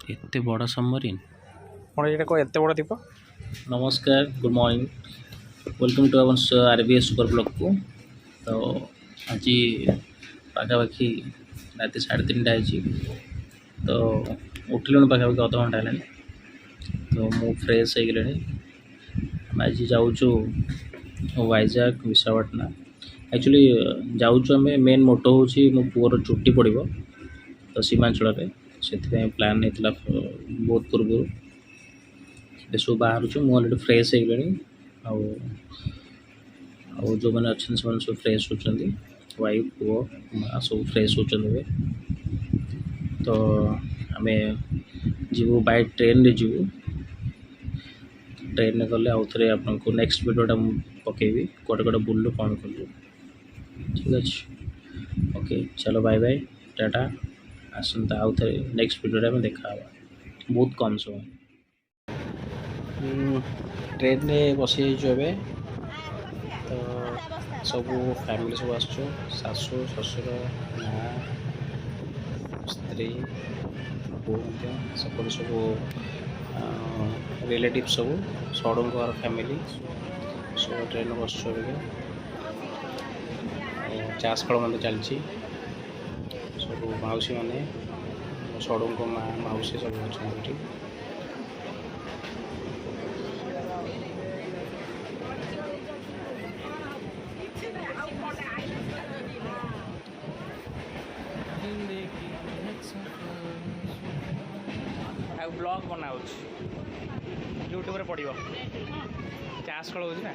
एते बड़ा सबमरीन कौन ये को एत बड़ दीप नमस्कार good morning welcome to our RBS super block को तो आज पाखापाखि रात 3:30 तो उठिलुण पाखापाखि अध घंटा है तो मु फ्रेश हो गले आज जाऊँ वाइजाग विशाखापटना एक्चुअली जाऊँ आम मेन मोटो हूँ मो पुअर चुट्टी पड़ो तो सीमांचल से प्लान नहीं बहुत पूर्व सब बाहर मुझे फ्रेश हो गले जो मैंने अच्छे से सब फ्रेश होती वाइफ पुओ माँ सब फ्रेश होते तो आम जीवु बाय ट्रेन रे जीवु ट्रेन गले आउ थे आपको नेक्स्ट वीडियोटा पकेबी कौटे कौटे बुल्लु कौन कलु ठीक अच्छे ओके चलो बाय बाय टाटा आसंता आउ थे नेक्स्ट वीडियो में देखा बहुत कम समय ट्रेन में बसी जाइए तो सब फैमिली सब आसु शाशु शशुर माँ स्त्री बो सब सब रिलेटिव सब सड़ुंगर फैमिली सब ट्रेन बस चाष खेल मतलब चलती सब मौसी मैंने सड़ुंग माँ मौसी सब अच्छे ब्लॉग बनाऊ यूट्यूब रे पड़ो चाष खेल हो ना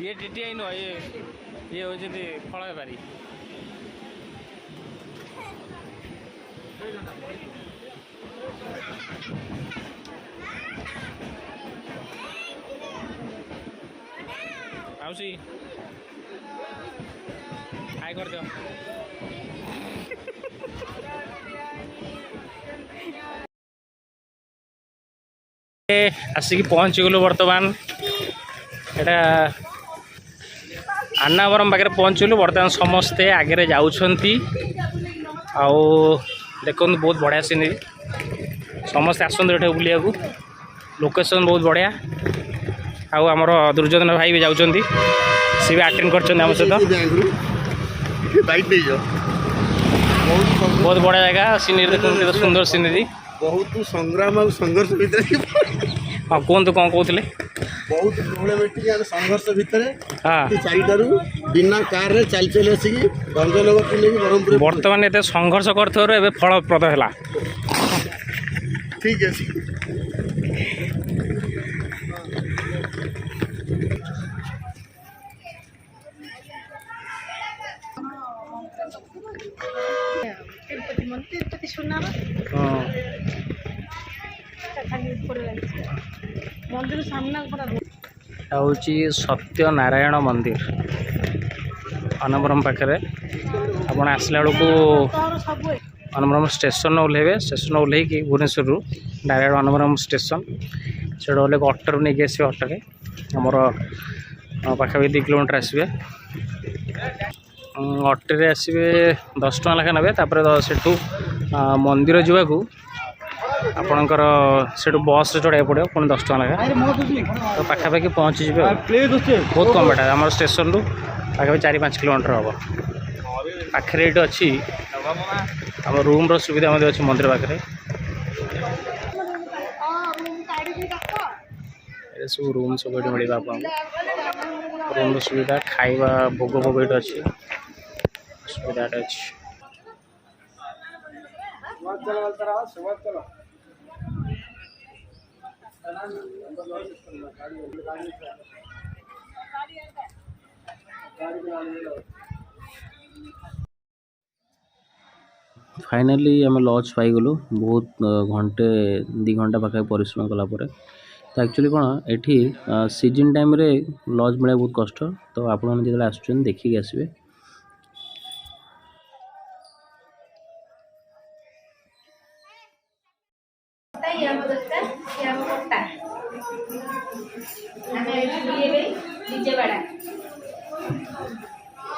ये टीटी नुह ये हूँ फल बेपारी आउसी हाई कर दियो आसिक पहुँची गलु बर्तमान एटा अन्नावरम पाखे पहुँचलु बर्तमान समस्ते आगे जाऊँगी आउ देखो बहुत बढ़िया सीनरी समस्ते आसते बुलिया लोकेशन बहुत बढ़िया आउ आमर दुर्योधन भाई भी जाऊँगी सी भी आटेड कर सहित बहुत बढ़िया जगह सीनरी देखते सुंदर सीनरी बहुत संग्राम और संघर्ष भितर हाँ कहतु कौन कहते बहुत संघर्ष भितर चारिटारू बिना कार रे चल चल आसिक भंजनगर को लेकिन ब्रह्मपुर बर्तमान ये संघर्ष कर फलप्रद है ठीक है हूँ सत्यनारायण मंदिर अन्नवरम पाखे आप आसला बेलू अन्नवरम स्टेशन ओह्लैबे स्टेशन ओह्ल भुवनेश्वर डायरेक्ट अन्नवरम स्टेशन से ओह्ल अटो नहीं आसवे अटोरे आमर पाखापाखि 2 किलोमीटर आसवे अटोरे आसवे 10 टका लेखा ने सेठू मंदिर जावाक आपणकर से बस चढ़ाई पड़ो पुणी 10 टका लेखा तो पाखापाखि पहुँची बहुत कम बेटा आम स्टेशन रू पाखापाखि 4-5 किलोमीटर हम पाखे ये अच्छी आम रूम सुविधा अच्छी मंदिर पाखे सब रूम सब ये मिले आप रूम सुविधा खाଇବା भोग भोग ये अच्छी सुविधा अच्छी फाइनाली आम लॉज पाईगलु बहुत घंटे 2 घंटा पाखे परिश्रम कलापर तो एक्चुअली कौन एठी सीजन टाइम रे लॉज मिले बहुत कष्ट तो आप जो आसुच्चन देखिए आसबे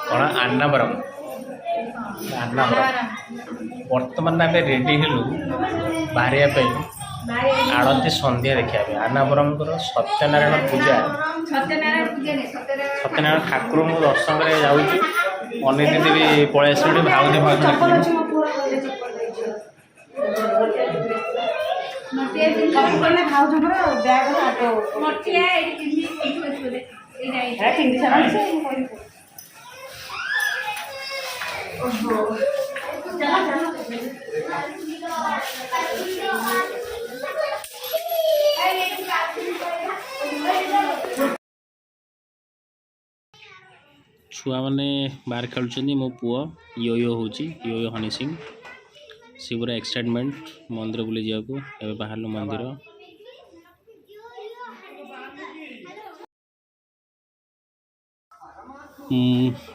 कौन अन्नावरम बर्तमान आम रेडी हेलु बाहर आड़ती संध्या देखा अन्नावरम सत्यनारायण पूजा सत्यनारायण ठाकुर मु दर्शन कर जाऊँगी अनेक दीदी भी पलि आस भाउज भाउज छुआ मैंने बाहर खेलुं मो पुआ यो यो हनी सिंह सी पूरा एक्साइटमेंट मंदिर बुले जाको ए बाहर मंदिर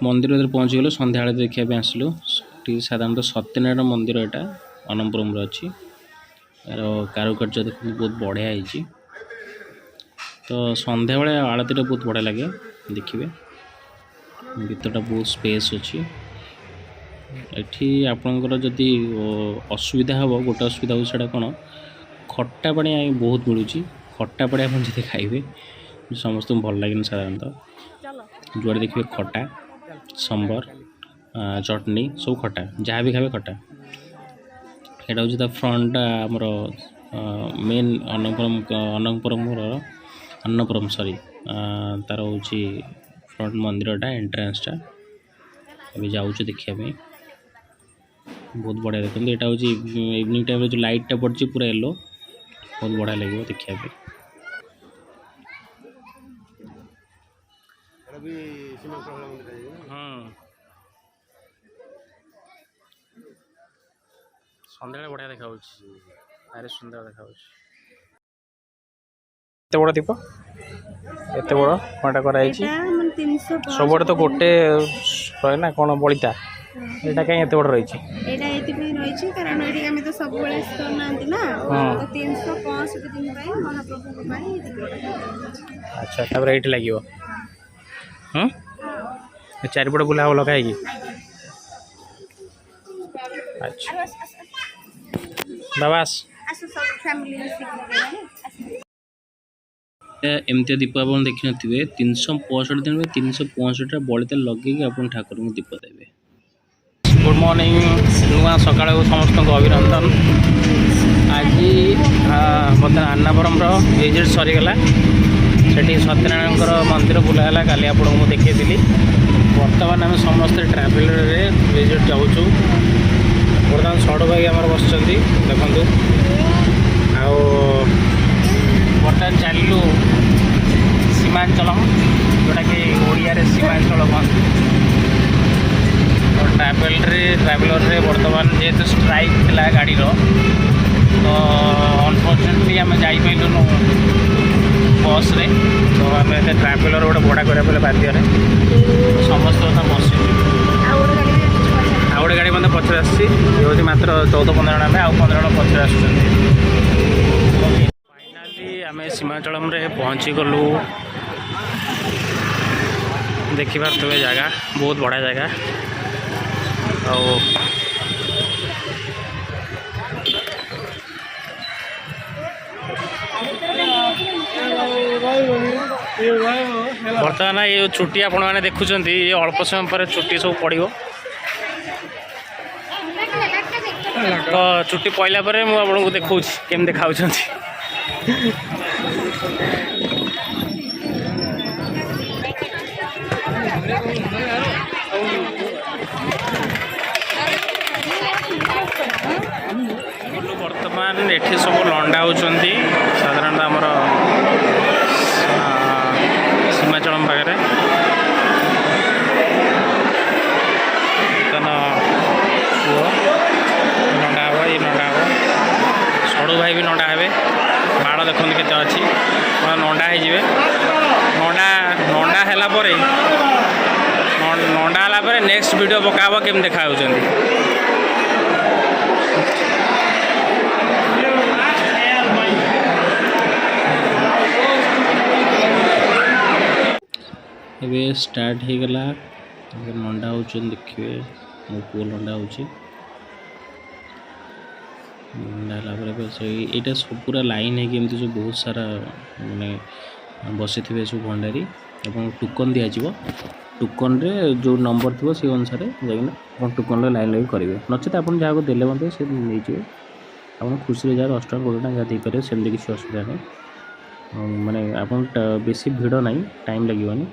मंदिर भर पहुँची गलो सन्ध्या देखा आसलु साधारणतः सत्यनारायण मंदिर एटा अनंतपुरम अच्छी यार कारुकार्य देखते बहुत बढ़िया है तो सन्ध्या बेले आरती बहुत बढ़िया लगे देखिए भितरटा बहुत स्पेस अच्छी एठी आपणकर जदि असुविधा हम गोटे असुविधा हो सीटा कौन खट्टा पानी बहुत मिलूँ खट्टा पानी आप जब खाइबे समस्त भल लगे साधारणतः जुआड़े देखिए खट्टा संबर चटनी सब खट्टा जहाँ भी खावे खट्टा यहाँ हूँ फ्रंट आमर मेन अन्नपुरम सॉरी तार हूँ फ्रंट मंदिरटा एंट्रेंसटा अभी जाऊँ देखा बहुत बढ़िया देखते यहाँ हूँ इवनिंग टाइम जो लाइटा पड़ी पूरा येलो बहुत बढ़िया लगे देखा सन्ध्या बढ़िया देखा भारी सुंदर देखा एत बड़ दीप एत बड़ कौटा कराई सब तो गोटे रहे ना कौन बलिता यहाँ कहीं एत बड़ रही कारण ये तो सब ना 365 दिन महाप्रभु अच्छा तब ये लगे चारिपट बुला हो लगा अच्छा बाबास एमती दीप आप देखी थे 365 दिन में 365 बलिता लगे आप ठाकुर को दीप देवे गुड मॉर्निंग नुआ सका समस्त को अभिनंदन आज बर्तमान अन्नावरम विजिट सरीगला सेठी सत्यनारायण मंदिर बुलाला काली आपको देखी बर्तमान आम समस्ते ट्राभेलर विजिट जाऊँ बर्तमान सड़ु भाई आम बस देखु बर्तमान चलू सीमांचल जोटा कि ओडिया सीमांचल कहते तो ट्राभेलर बर्तमान जेहेतु स्ट्राइक थिला गाड़ी तो अनफर्चुनेटली आम जाइलुनु बस रे तो आम ट्राभेलर गोटे भड़ा करा बाध्य समस्त कथा बस आउ गोटे गाड़ी मतलब पचर आसी मात्र 14-15 जन आम आउ 15 जन पचर आस फाइनाली आम सीमांचलम रे पहुँची गलु देखि पारे जगह बहुत बढ़िया जगह बर्तमान ये छुट्टी आपण मैंने देखुं ये अल्प समय पर छुट्टी सब पड़ो तो छुट्टी पड़ला मुझे देखा केम देखा बर्तमान एठी सब लंडा होती साधारणतः आमर सीमाचलम पाखे लंडा हे ये लंडा हे सड़ू भाई भी लंडा हे बाड़ देखते के अच्छी लंडा हो नंडा है नेक्स्ट वीडियो पका केम देखा ଏବେ ଷ୍ଟାର୍ଟ ହେଇଗଲା। ଲଣ୍ଡା ହେଉଛନ୍ତି ଦେଖିବେ, ମୋ ପୁଅ ଲଣ୍ଡା ହେଉଛି। ଲଣ୍ଡା ହେଲା ପରେ ଏଇଟା ସବୁ ପୁରା ଲାଇନ୍ ହେଇକି ଏମିତି ସବୁ ବହୁତ ସାରା ମାନେ ବସିଥିବେ ସବୁ ଭଣ୍ଡାରୀ ଏବଂ ଟୋକନ୍ ଦିଆଯିବ। ଟୋକନ୍ରେ ଯେଉଁ ନମ୍ବର ଥିବ ସେଇ ଅନୁସାରେ ଯାଇକିନା ଆପଣ ଟୋକନ୍ରେ ଲାଇନ୍ ଲାଗି କରିବେ। ନଚେତ ଆପଣ ଯାହାକୁ ଦେଲେ ମଧ୍ୟ ସେ ନେଇଯିବେ। ଆପଣ ଖୁସିରେ ଯାହା 10 ଟଙ୍କା 20 ଟଙ୍କା ଯାହା ଦେଇପାରିବେ, ସେମିତି କିଛି ଅସୁବିଧା ନାହିଁ। ମାନେ ଆପଣ ବେଶୀ ଭିଡ଼ ନାହିଁ, ଟାଇମ୍ ଲାଗିବନି,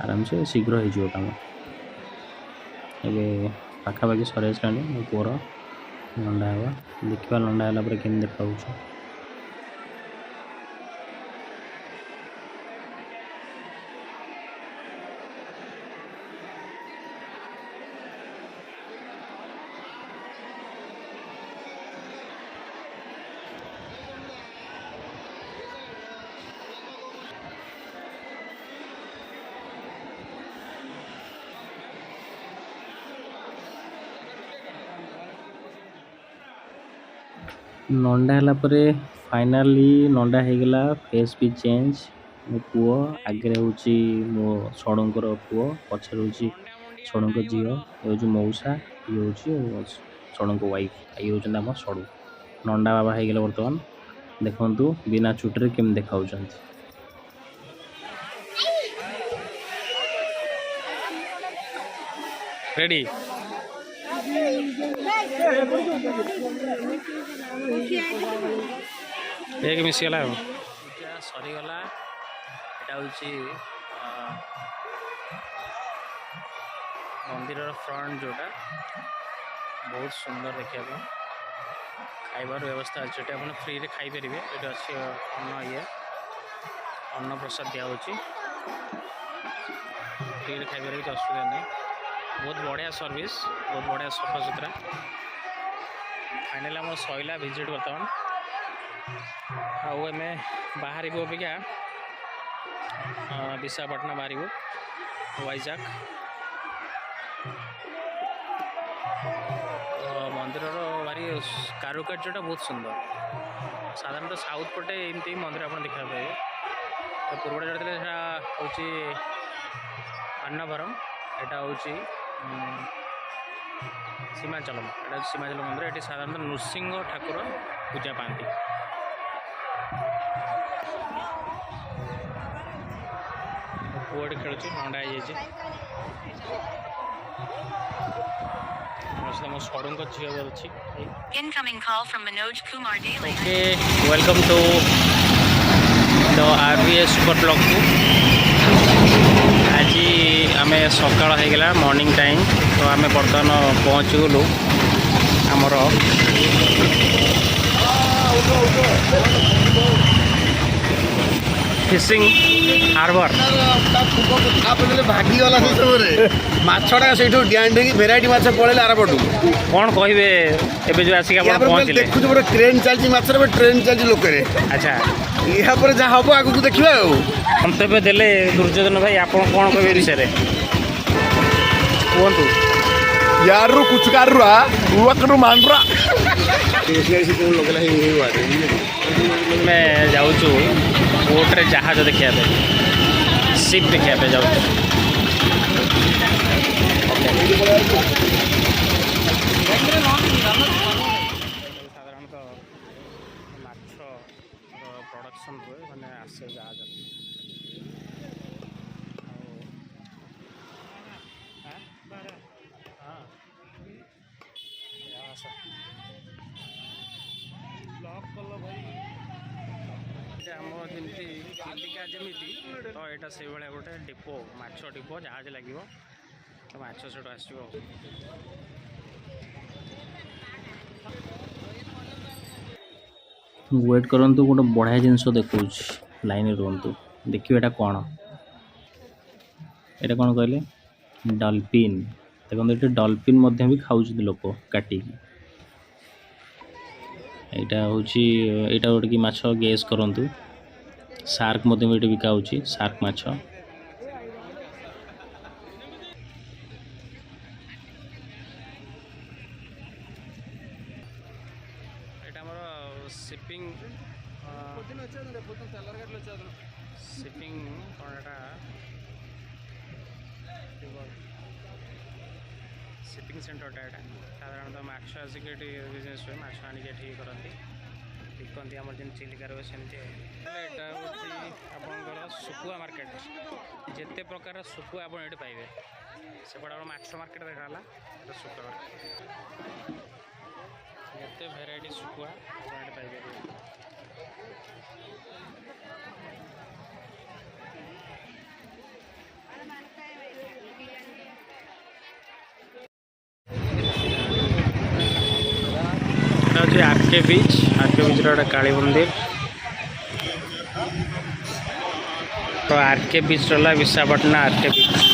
ଆରାମସେ ଶୀଘ୍ର ହେଇଯିବ କାମ। ଏବେ ପାଖାପାଖି ସରି ଆସିଲାଣି। ମୋ ପୁଅର ଲଣ୍ଡା ହେବା, ଦେଖିବା ଲଣ୍ଡା ହେଲା ପରେ କେମିତି ଦେଖାଯାଉଛି। ନଣ୍ଡା ହେଲା ପରେ ଫାଇନାଲି ନଣ୍ଡା ହେଇଗଲା, ଫେସ୍ ବି ଚେଞ୍ଜ। ମୋ ପୁଅ ଆଗରେ ହେଉଛି ମୋ ଷଡ଼ଙ୍କର ପୁଅ, ପଛରେ ହେଉଛି ଷଡ଼ଙ୍କ ଝିଅ, ଏ ହେଉଛି ମଉସା, ଇଏ ହେଉଛି ଷଡ଼ଙ୍କ ୱାଇଫ୍, ଇଏ ହେଉଛନ୍ତି ଆମ ଷଡ଼ୁ। ନଣ୍ଡା ବାବା ହେଇଗଲେ ବର୍ତ୍ତମାନ। ଦେଖନ୍ତୁ ବିନା ଚୁଟିରେ କେମିତି ଦେଖାଯାଉଛନ୍ତି। ରେଡ଼ି ଏକ ମିଶିଗଲା ଆଉ ପୂଜା ସରିଗଲା। ଏଇଟା ହେଉଛି ମନ୍ଦିରର ଫ୍ରଣ୍ଟ, ଯେଉଁଟା ବହୁତ ସୁନ୍ଦର ଦେଖିବା ପାଇଁ। ଖାଇବାର ବ୍ୟବସ୍ଥା ଅଛି ଏଠି, ଆପଣ ଫ୍ରିରେ ଖାଇପାରିବେ। ଏଠି ଅଛି ଅନ୍ନ ପ୍ରସାଦ ଦିଆହେଉଛି, ଫ୍ରିରେ ଖାଇପାରିବେ, କିଛି ଅସୁବିଧା ନାହିଁ। ବହୁତ ବଢ଼ିଆ ସର୍ଭିସ୍, ବହୁତ ବଢ଼ିଆ ସଫାସୁତୁରା। ଫାଇନାଲି ଆମର ସଇଲା ଭିଜିଟ୍ ବର୍ତ୍ତମାନ। ଆଉ ଆମେ ବାହାରିବୁ ଅବିକା ବିଶାଖାପାଟଣା ବାହାରିବୁ, ୱାଇଜାକ୍। ମନ୍ଦିରର ଭାରି କାରୁକାର୍ଯ୍ୟଟା ବହୁତ ସୁନ୍ଦର। ସାଧାରଣତଃ ସାଉଥ୍ ପଟେ ଏମିତି ମନ୍ଦିର ଆପଣ ଦେଖିବାକୁ ପାଇବେ। ପୂର୍ବଟା ଯେଉଁଟା ଥିଲା ସେଇଟା ହେଉଛି ଅନ୍ନବରମ୍, ଏଇଟା ହେଉଛି ସୀମାଞ୍ଚଲମ୍। ଏଇଟା ହେଉଛି ସୀମାଞ୍ଚଲମ୍ ମନ୍ଦିର। ଏଠି ସାଧାରଣତଃ ନୃସିଂହ ଠାକୁର ପୂଜା ପାଆନ୍ତି। ପୁଅ ଏଠି ଖେଳୁଛି, ନଣ୍ଡା ହେଇଯାଇଛି। ମୋ ଷଡ଼ଙ୍କ ଝିଅ ବି ଅଛି। Okay, welcome to the RVS super ବ୍ଲଗ୍କୁ। ଆଜି ଆମେ ସକାଳ ହେଇଗଲା, ମର୍ଣ୍ଣିଂ ଟାଇମ୍। ତ ଆମେ ବର୍ତ୍ତମାନ ପହଞ୍ଚିଗଲୁ ଆମର ଫିସିଂ ହାର୍ବର। ଭାଗିଗଲା ସେ ସମୟରେ ମାଛଟା ସେଇଠୁ ଡ୍ୟାଣ୍ଡ ହେଇକି ଭେରାଇଟି ମାଛ ପଳେଇଲେ ଆରପଟୁ। କ'ଣ କହିବେ ଏବେ ଯେଉଁ ଆସିକି ଆପଣ ପହଞ୍ଚିଲେ? ଦେଖୁଛୁ ଗୋଟେ ଟ୍ରେନ୍ ଚାଲିଛି ମାଛର, ଗୋଟେ ଟ୍ରେନ୍ ଚାଲିଛି ଲୋକରେ। ଆଚ୍ଛା, ଏହା ପରେ ଯାହା ହବ ଆଗକୁ ଦେଖିବା ଆଉ। ମନ୍ତବ୍ୟ ଦେଲେ ଦୁର୍ଯ୍ୟୋଧନ ଭାଇ, ଆପଣ କ'ଣ କହିବେ ବିଷୟରେ କୁହନ୍ତୁ? यारू कुछ कर रहा वक्र मान रहा ଆମେ ଯାଉଛୁ ବୋଟ୍ରେ ଜାହାଜ ଦେଖିବା ପାଇଁ, ସିପ୍ ଦେଖିବା ପାଇଁ ଯାଉଛୁ। ସାଧାରଣତଃ ମାଛର ପ୍ରଡକ୍ସନ୍ ହୁଏ, ମାନେ ଆସେ ଜାହାଜ। ଆମର ଯେମିତି ଚିଲିକା ଯେମିତି, ତ ଏଇଟା ସେଇଭଳିଆ ଗୋଟେ ଡିପୋ, ମାଛ ଡିପୋ, ଜାହାଜ ଲାଗିବ, ତ ମାଛ ସେଠୁ ଆସିବ। ୱେଟ୍ କରନ୍ତୁ, ଗୋଟେ ବଢ଼ିଆ ଜିନିଷ ଦେଖାଉଛି, ଲାଇନ୍ରେ ରୁହନ୍ତୁ, ଦେଖିବେ ଏଇଟା କ'ଣ। ଏଇଟା କ'ଣ କହିଲେ? ଡଲଫିନ୍। ଦେଖନ୍ତୁ ଏଠି ଡଲଫିନ୍ ମଧ୍ୟ ବି ଖାଉଛନ୍ତି ଲୋକ କାଟିକି। ଏଇଟା ହେଉଛି, ଏଇଟା ଗୋଟେ କି ମାଛ ଗେସ୍ କରନ୍ତୁ। ସାର୍କ ମଧ୍ୟ ଏଠି ବିକା ହେଉଛି, ସାର୍କ ମାଛ। ଏଇଟା ଆମର ସିପିଂ କ'ଣ ଏଇଟା सिपिंग सेंटरटा यहाँ साधारणतः माछ आसिक बिजनेस हुए माछ आनिक ये करती बिकती आम जमी चिलिकार हुए सेमती यहाँ हूँ आपंकर शुखुआ मार्केट जिते प्रकार शुखुआ आप ये पाइबे सेपटे आप माछ मार्केट देखा शुखुआ मार्केट जिते भेराइटी शुखुआ आप पाइबे आरके बीच गोटे काली मंदिर तो आरके बीच रहा विशाखापट्टनम आरके बीच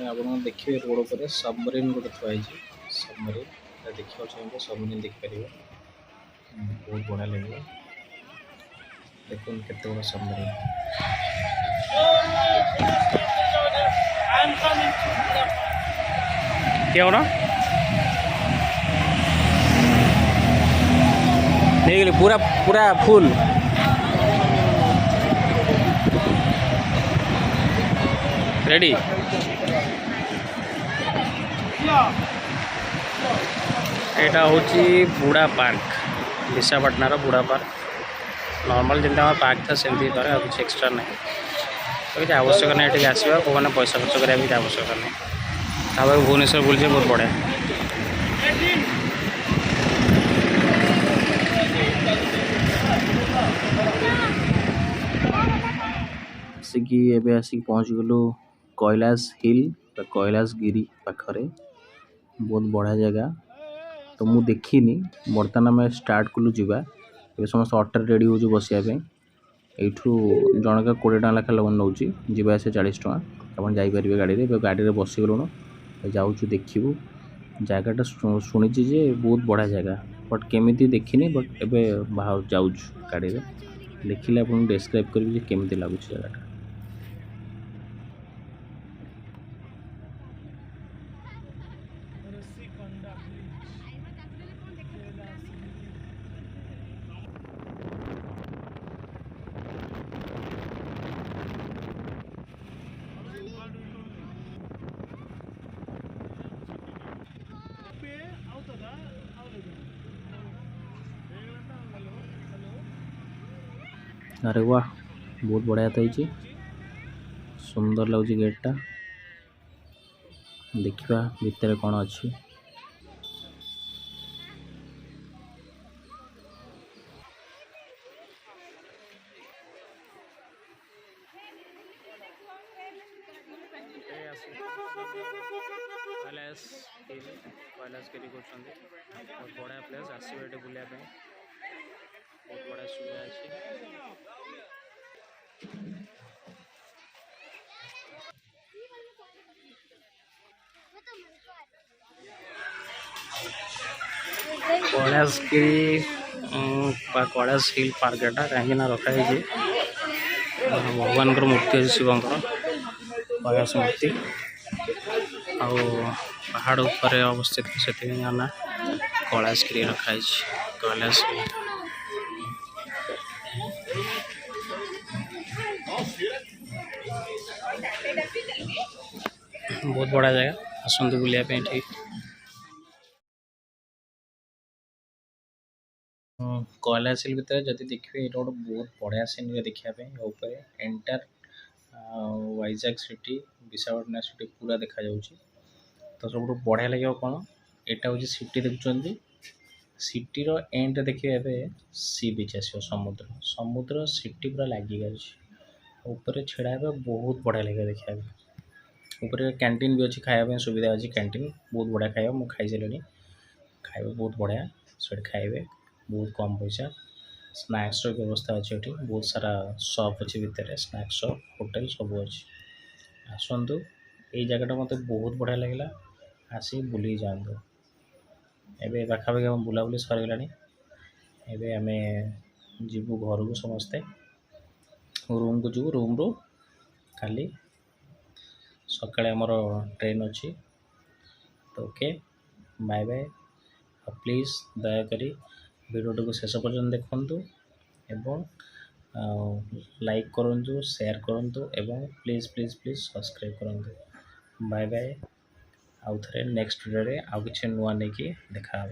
आप देखिए रोड पर सबमरीन गोटे थुआई सबमरीन देखा चाहिए सबमरीन देखिपर बहुत बढ़िया लगे देखते बड़ा सबमरीन क्या होना पूरा पूरा फुल रेडी एटा हूँ बुढ़ा पार्क विशाखापट्टनम बुढ़ा पार्क नॉर्मल जमी आम पार्क था सेमती करे कुछ एक्सट्रा ना तो किसी आवश्यक नहीं ये आसवा को मैंने पैसा खर्च करा भी आवश्यक नहीं भुवनेश्वर बुलचे बहुत बढ़िया आसिकी एबे आसिक पहुँच गलु कैलाश हिल कैलाश गिरी पाखरे बहुत बढ़िया जगह तो मु देखिनी बर्तमान आम स्टार्ट कलु जावा ए समस्त अटो रेडी हो बसिया एठू जनका 20 टका लेखा लोन नौ जावा आसे 40 टका आप जापर गाड़ी में गाड़ी में बसीगलुण जाऊँ देखू जगटा शुणी जे बहुत बढ़िया जगह बट केमी देखनी बट एवं बाहर जाऊँ गाड़ी में देखिले आपको डिस्क्राइब करी केमी लगुच जगटा अरे वाह बहुत बढ़िया थी सुंदर लगुच गेटा देखा भितर कौन अच्छी कैलाशगिरी बहुत बढ़िया प्लेस आसवे बुलाया बहुत बढ़िया सुविधा अच्छी कैलाशगिरी कैलाश हिल पार्क एटा कहीं रखाई भगवान मूर्ति अच्छी शिवंकर कैलाश मूर्ति आ पहाड़ ऊपर अवस्थित से ना कैलाशगिरी रखाई कैलाशगिरी बहुत बड़ा जगह आसतु बुलाया ठीक कैलासिल भितर जदि देखिए ये गोटे बहुत बढ़िया सीनरी देखा ऊपर entire Vizag city Visakhapatnam city पूरा देखा जाऊँगी। तो सब बढ़िया लगे कौन यहाँ हूँ सिटी देखुं सिटीर एंड देखिए ए सी बीच आसो समुद्र समुद्र सिटी पूरा लगी ऊपर छेड़ा हे बहुत बढ़िया लगे देखा ऊपर कैंटीन भी अच्छी खाया सुविधा अच्छी कैंटीन बहुत बढ़िया खाया मुझे खाई सारे खाइबे बहुत बढ़िया से खाइबे बहुत कम पैसा स्नैक्स व्यवस्था अच्छे ये बहुत सारा शॉप अच्छे भितर स्नैक्स शॉप होटल सब अच्छे आसतु ये जगटा मत बहुत बढ़िया लगे आसी बुली जातु एवं पाखापाखि आम बुलाबुली सरीगला एवं आम जीवु घर को समस्ते रूम को जीव रूम रू खाली सकाଳେ आमर ट्रेन अच्छी तो ओके बाय बाय प्लीज़ दयाकोरी भिडियो को शेष पर्यटन देखु एवं लाइक करूँ शेयर करूँ एवं प्लीज़ प्लीज़ प्लीज़ सब्सक्राइब करूँ बाय बाय आउ थे नेक्स्ट वीडियो आउ कि नुआ नहीं देखा